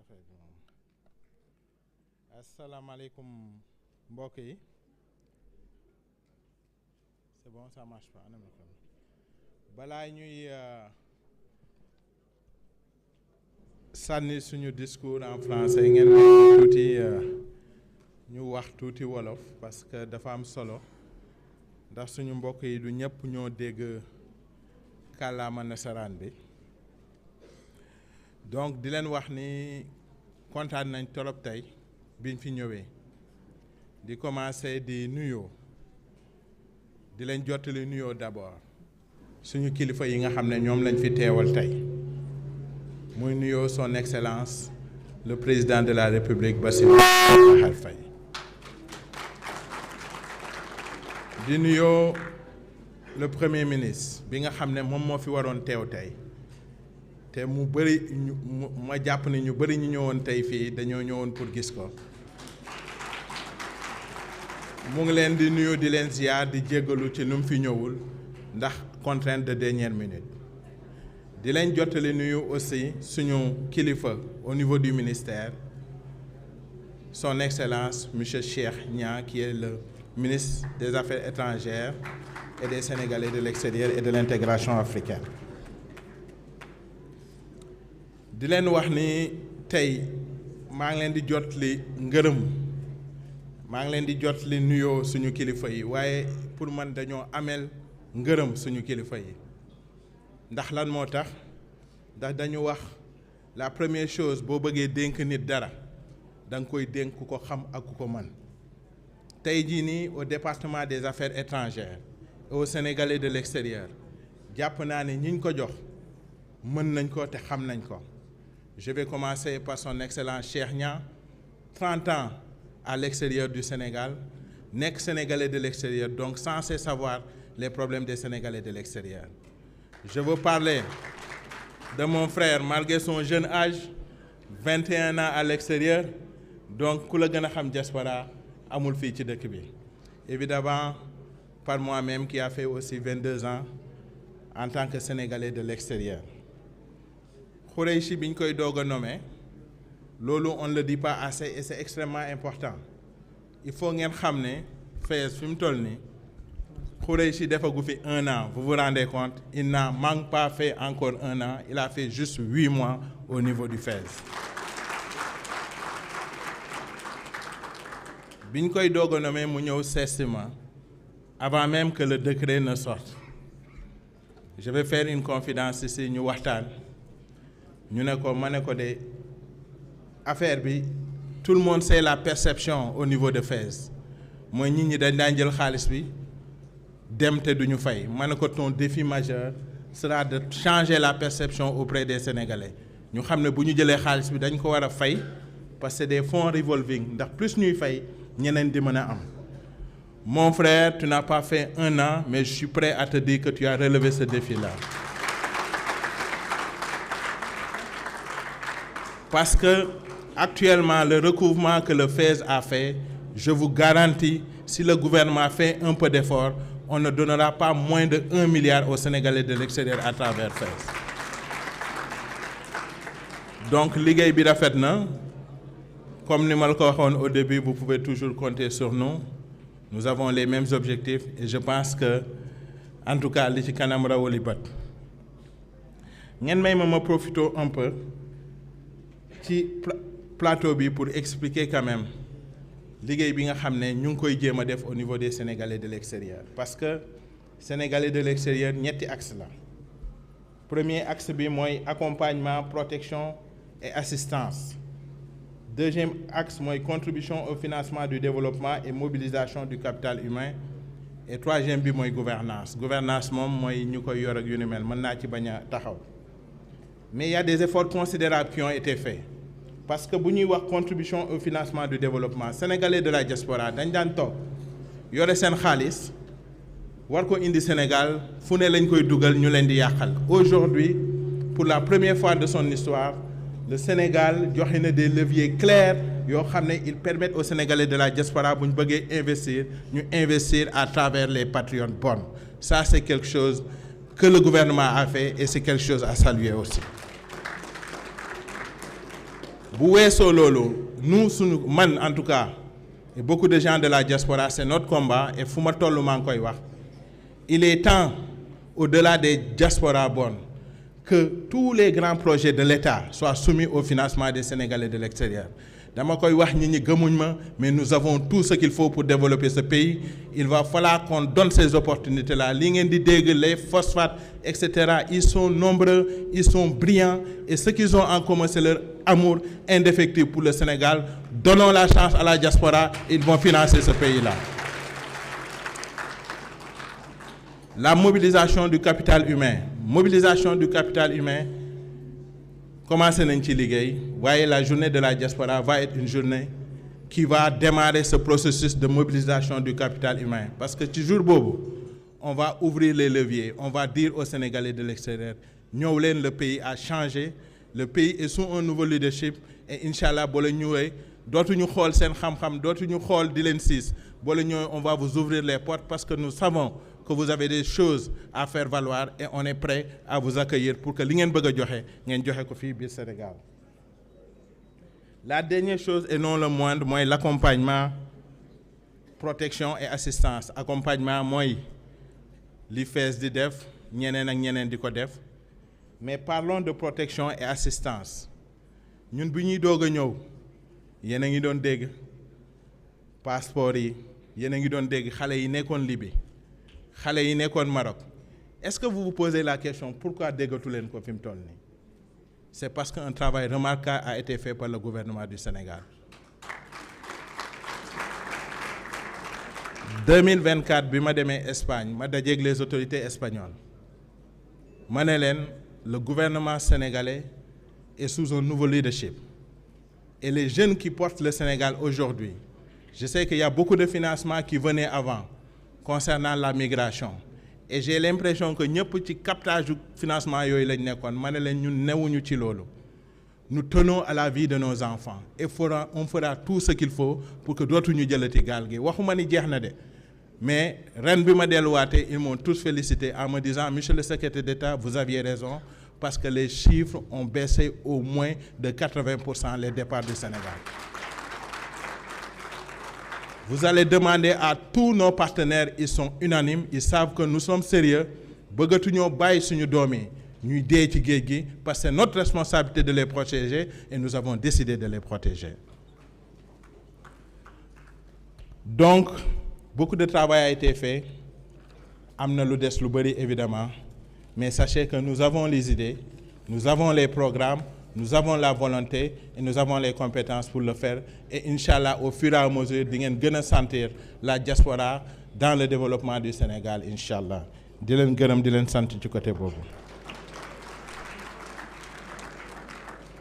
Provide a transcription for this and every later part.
affaire bi moom asalaamaaleykum mbokk yi c'est bon ça marche pas balaa ñuy sànni suñu discours en français ngeen wax tuuti ñu wax tuuti wolof parce que dafa am solo ndax suñu mbokk yi du ñëpp ñoo dégg kàllaama nasaraan bi donc di leen wax ni kontaan nañ torop tey biñ fi ñëwee di commencer di nuyoo di leen jottali nuyoo d'abord suñu kilifa yi nga xam ne ñoom lañ fi teewal tey muy nuyoo son excellence le président de la république Bassirou Diomaye Faye di nuyoo le premier ministre bi nga xam ne moom moo fi waroon teew tey te mu bëri ma jàpp ne ñu bëri ñu ñëwoon tey fii dañoo ñëwoon pour gis ko mu ngi leen di nuyu di leen ziar di jéggalu ci nu mu fi ñëwul ndax contrainte de dernière minute di leen jottali nuyu aussi suñu kilifa au niveau du ministère son excellence monsieur Cheikh Niang qui est le ministre des Affaires étrangères et des Sénégalais de l'extérieur et de l'intégration africaine di leen wax ni tey maa ngi leen di jotli ngërëm maa ngi leen di jotli nuyoo suñu kilifa yi waaye pour man dañoo ameel ngërëm suñu kilifa yi ndax lan moo tax ndax dañu wax la première chose boo bëggee dénk nit dara da nga koy dénk ku ko xam ak ku ko mën tey jii nii au département des affaires étrangères et aux Sénégalais de l'extérieur jàpp naa ne ñiñ ko jox mën nañ ko te xam nañ ko. Je vais commencer par son excellence Cheikh Niang 30 ans à l'extérieur du Sénégal nekk Sénégalais de l'extérieur donc censé savoir les problèmes des Sénégalais de l'extérieur. Je veux parler de mon frère malgré son jeune âge 21 ans à l'extérieur donc ku la gën a xam diaspora amul fii ci dëkk bi évidemment par moi-même qui a fait aussi 22 ans en tant que Sénégalais de l'extérieur. Khoureychi bi ñu koy doog a nommé loolu on ne le dit pas assez et c'est extrêmement important il faut ngeen xam ne FAISE fi mu toll nii Khoureychi defagu fi 1 an vous vous rendez compte il n'a même pas fait encore 1 an il a fait juste 8 mois au niveau du FAISE bi ñu koy doog a nommé mu ñëw sestement avant même que le décret ne sorte je vais faire une confidence ici ñu waxtaan ñu ne ko ma ne ko de affaire bi tout le monde sait la perception au niveau de FAISE mooy nit ñi dañ daan jël xaalis bi dem te duñu fay ma ne ko ton défi majeur sera de changer la perception auprès des Sénégalais ñu xam ne bu ñu jëlee xaalis bi dañ ko war a fay parce que c'est des fonds revolving ndax plus ñuy fay ñeneen di mën a am. Mon frère, tu n'as pas fait 1 an mais je suis prêt à te dire que tu as relevé ce défi-là. Parce que actuellement le recouvrement que le FAISE a fait, je vous garantis, si le gouvernement fait un peu d'effort, on ne donnera pas moins de 1 milliard aux Sénégalais de l'extérieur à travers FAISE. Donc liggéey bi rafet na comme ni ma la ko waxoon au début vous pouvez toujours compter sur nous. Nous avons les mêmes objectifs et je pense que en tout cas li ci kanam rawali bët ngeen may ma profité un peu. ci plateau bi pour expliquer quand même liggéey bi nga xam ne ñu ngi koy jéem a def au niveau des Sénégalais de l'extérieur parce que Sénégalais de l'extérieur ñetti axe la premier axe bi mooy accompagnement protection et assistance deuxième axe mooy contribution au financement du développement et mobilisation du capital humain et troisième bi mooy gouvernance moom mooy ñu koy yor ak yu ni mel mën naa ci bañ a taxaw mais il y a des efforts considérables qui ont été faits parce que bu ñuy wax contribution au financement du développement Sénégalais de la diaspora dañ daan toog yore seen xaalis war ko indi Sénégal fu ne lañ koy dugal ñu leen di yàqal. Aujourd'hui pour la première fois de son histoire le Sénégal joxe na des leviers clairs yoo xam ne ils permettent aux Sénégalais de la diaspora bu ñu bëggee investir à travers les patriotes bonnes ça c'est quelque chose que le gouvernement a fait et c'est quelque chose à saluer aussi. bu weesoo loolu nous suñu man en tout cas et beaucoup de gens de la diaspora c'est notre combat et fu ma toll maa ngi koy wax il est temps au-delà des diasporas bonnes que tous les grands projets de l'État soient soumis au financement des Sénégalais de l'extérieur. Dama koy wax nit ñi gëmuñ ma mais nous avons tout ce qu'il faut pour développer ce pays. Il va falloir qu'on donne ces opportunités-là. Li ngeen di dégg les phosphates etc. Ils sont nombreux, ils sont brillants et ce qu'ils ont en commun c'est leur amour indéfectible pour le Sénégal. Donnons la chance à la diaspora, ils vont financer ce pays-là. La mobilisation du capital humain. Mobilisation du capital humain. Commencé nañ ci liggéey waaye la journée de la diaspora va être une journée qui va démarrer ce processus de mobilisation du capital humain parce que ci jour boobu on va ouvrir les leviers, on va dire aux Sénégalais de l'extérieur ñëw leen le pays a changé, le pays est sous un nouveau leadership et inch'Allah boo la ñëwee dootuñu xool seen xam-xam dootuñu xool di leen siis boo la ñëwee on va vous ouvrir les portes parce que nous savons que vous avez des choses à faire valoir et on est prêt à vous accueillir pour que li ngeen bëgg a joxe ngeen joxe ko fii biir Sénégal. La dernière chose et non le moindre mooy l'accompagnement, protection et assistance. Accompagnement mooy li FAISE di def ñeneen ak ñeneen di ko def mais parlons de protection et assistance. Ñun bu ñuy doog a ñëw yéen a ngi doon dégg passeport yi yéen a ngi doon dégg xale yi nekkoon Libye xale yi nekkoon Maroc. Est-ce que vous vous posez la question pourquoi déggatu leen ko fi mu toll nii? C'est parce qu'un travail remarquable a été fait par le gouvernement du Sénégal. 2024 bi ma demee Espagne ma dajeeg les autorités espagnoles ma ne leen le gouvernement sénégalais est sous un nouveau leadership et les jeunes qui portent le Sénégal aujourd'hui, je sais qu'il y a beaucoup de financements qui venaient avant concernant la migration et j'ai l'impression que ñëpp ci captage du financement yooyu lañ nekkoon ma ne leen ñun newuñu ci loolu. Nous tenons à la vie de nos enfants et on fera tout ce qu'il faut pour que dootuñu jëlati gaal gi waxuma ni jeex na de mais ren bi ma delluwaatee ils m'ont tous félicité en me disant monsieur le secrétaire d'État vous aviez raison parce que les chiffres ont baissé au moins de 80% les départs du Sénégal. Vous allez demander à tous nos partenaires, ils sont unanimes, ils savent que nous sommes sérieux bëggatuñoo bàyyi suñu doom yi ñuy dee ci géej gi parce que c'est notre responsabilité de les protéger et nous avons décidé de les protéger. Donc beaucoup de travail a été fait am na lu des lu bari évidemment mais sachez que nous avons les idées, nous avons les programmes, nous avons la volonté et nous avons les compétences pour le faire et Inch'Allah au fur et à mesure di ngeen gën a sentir la diaspora dans le développement du Sénégal Inch'Allah di leen gërëm di leen sant ci côté boobu.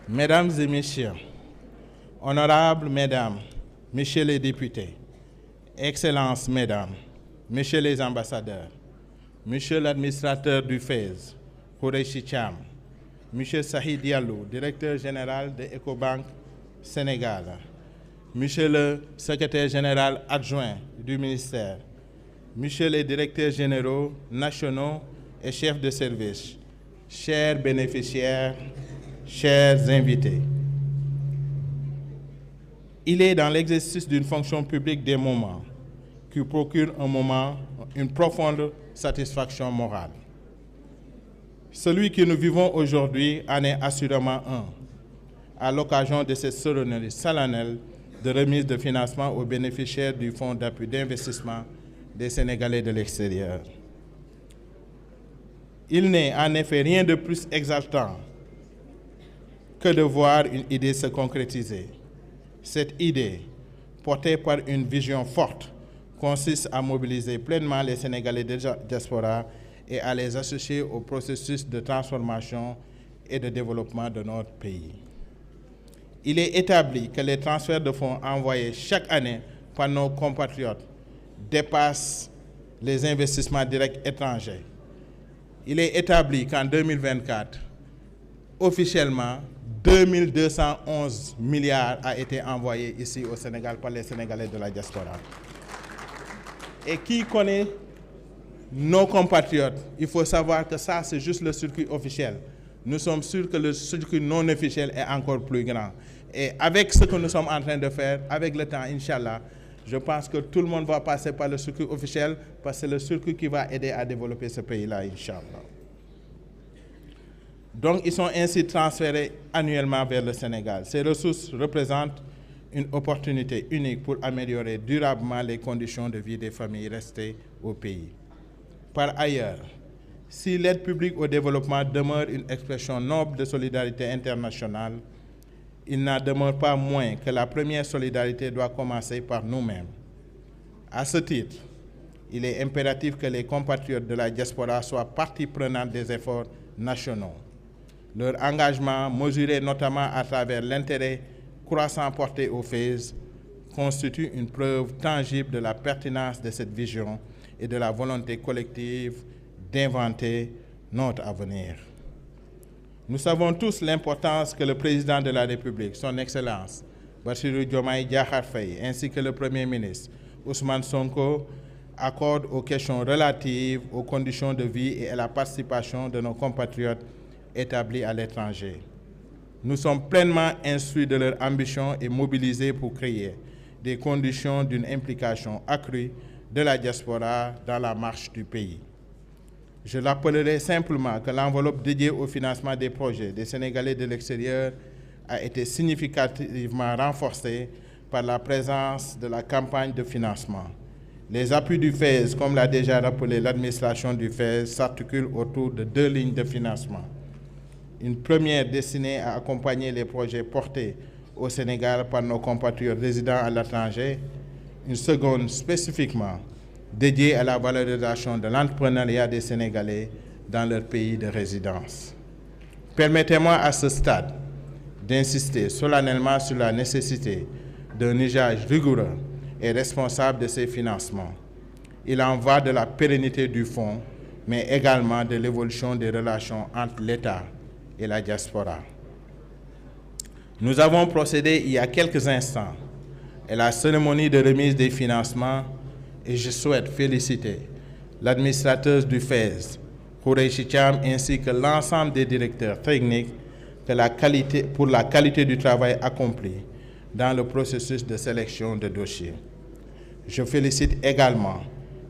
Mesdames et messieurs, honorables mesdames, messieurs les députés, excellences mesdames, messieurs les ambassadeurs, monsieur l'administrateur du FAISE, Khoureyssi Thiam, monsieur Sahid Diallo, directeur général de Ecobank Sénégal, monsieur le secrétaire général adjoint du ministère, monsieur les directeurs généraux nationaux et chefs de service, chers bénéficiaires, chers invités. Il est dans l'exercice d'une fonction publique des moments qui procurent une profonde satisfaction morale. Celui que nous vivons aujourd'hui en est assurément un, à l'occasion de cette cérémonie solennelle de remise de financement aux bénéficiaires du Fonds d'appui d'investissement des Sénégalais de l'extérieur. Il n'est en effet rien de plus exaltant que de voir une idée se concrétiser. Cette idée, portée par une vision forte, consiste à mobiliser pleinement les Sénégalais de diaspora et à les associer au processus de transformation et de développement de notre pays. Il est établi que les transferts de fonds envoyés chaque année par nos compatriotes dépassent les investissements directs étrangers. Il est établi qu'en 2024, officiellement, 2211 milliards a été envoyé ici au Sénégal par les Sénégalais de la diaspora. Et qui connaît nos compatriotes, il faut savoir que ça, c'est juste le circuit officiel. nous sommes sûrs que le circuit non officiel est encore plus grand. Et avec ce que nous sommes en train de faire, avec le temps, Inch'Allah, je pense que tout le monde va passer par le circuit officiel parce que c'est le circuit qui va aider à développer ce pays-là, Inch'Allah. Donc, ils sont ainsi transférés annuellement vers le Sénégal. Ces ressources représentent une opportunité unique pour améliorer durablement les conditions de vie des familles restées au pays. Par ailleurs, si l'aide publique au développement demeure une expression noble de solidarité internationale, il n'en demeure pas moins que la première solidarité doit commencer par nous-mêmes. À ce titre, il est impératif que les compatriotes de la diaspora soient partie prenante des efforts nationaux. Leur engagement, mesuré notamment à travers l'intérêt croissant porté au FAISE, constitue une preuve tangible de la pertinence de cette vision et de la volonté collective d'inventer notre avenir. Nous savons tous l'importance que le président de la République, son Excellence, Bassirou Diomaye Diakhar Faye, ainsi que le Premier ministre, Ousmane Sonko, accordent aux questions relatives aux conditions de vie et à la participation de nos compatriotes établis à l'étranger. Nous sommes pleinement instruits de leur ambition et mobilisés pour créer des conditions d'une implication accrue de la diaspora dans la marche du pays. Je rappellerai simplement que l'enveloppe dédiée au financement des projets des Sénégalais de l'extérieur a été significativement renforcée par la présence de la campagne de financement. Les appuis du FAISE, comme l'a déjà rappelé l'administration du FAISE, s'articulent autour de 2 lignes de financement. Une première destinée à accompagner les projets portés au Sénégal par nos compatriotes résidant à l'étranger, une seconde spécifiquement dédiée à la valorisation de l'entrepreneuriat des Sénégalais dans leur pays de résidence. Permettez-moi à ce stade d'insister solennellement sur la nécessité d'un usage rigoureux et responsable de ces financements. Il en va de la pérennité du fonds, mais également de l'évolution des relations entre l'État et la diaspora. Nous avons procédé il y a quelques instants à la cérémonie de remise des financements et je souhaite féliciter l'administrateur du FAISE, Khoureyssi Thiam, ainsi que l'ensemble des directeurs techniques pour la qualité du travail accompli dans le processus de sélection de dossiers. Je félicite également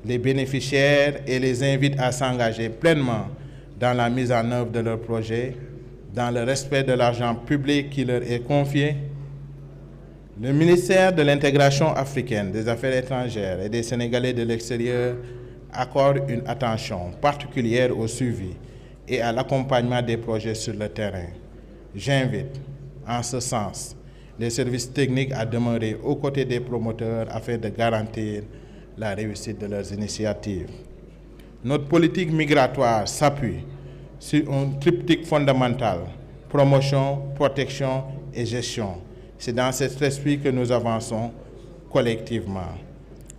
les bénéficiaires et les invite à s'engager pleinement dans la mise en œuvre de leurs projets, dans le respect de l'argent public qui leur est confié. Le ministère de l'Intégration africaine, des Affaires étrangères et des Sénégalais de l'extérieur accorde une attention particulière au suivi et à l'accompagnement des projets sur le terrain. J'invite, en ce sens, les services techniques à demeurer aux côtés des promoteurs afin de garantir la réussite de leurs initiatives. Notre politique migratoire s'appuie sur un triptyque fondamental: promotion, protection et gestion. C'est dans cet esprit que nous avançons collectivement.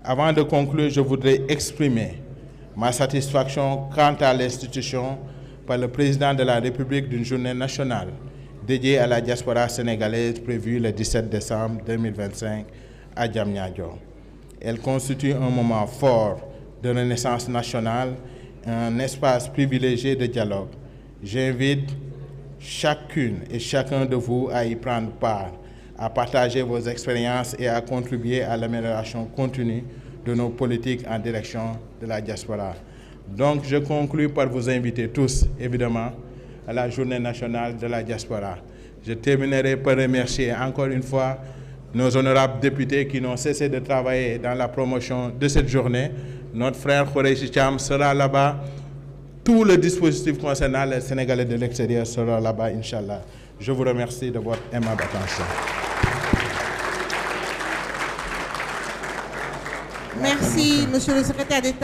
Avant de conclure, je voudrais exprimer ma satisfaction quant à l'institution par le président de la République d'une journée nationale dédiée à la diaspora sénégalaise prévue le 17 décembre 2025 à Diamniadio. Elle constitue un moment fort de renaissance nationale, un espace privilégié de dialogue. J'invite chacune et chacun de vous à y prendre part, à partager vos expériences et à contribuer à l'amélioration continue de nos politiques en direction de la diaspora. Donc, je conclus par vous inviter tous, évidemment, à la Journée nationale de la diaspora. Je terminerai par remercier encore une fois nos honorables députés qui n'ont cessé de travailler dans la promotion de cette journée. Notre frère Khoureyssi Thiam sera là-bas. Tout le dispositif concernant les Sénégalais de l'extérieur sera là-bas, Inch'Allah. Je vous remercie de votre aimable attention. Merci, Monsieur le Secrétaire d'État.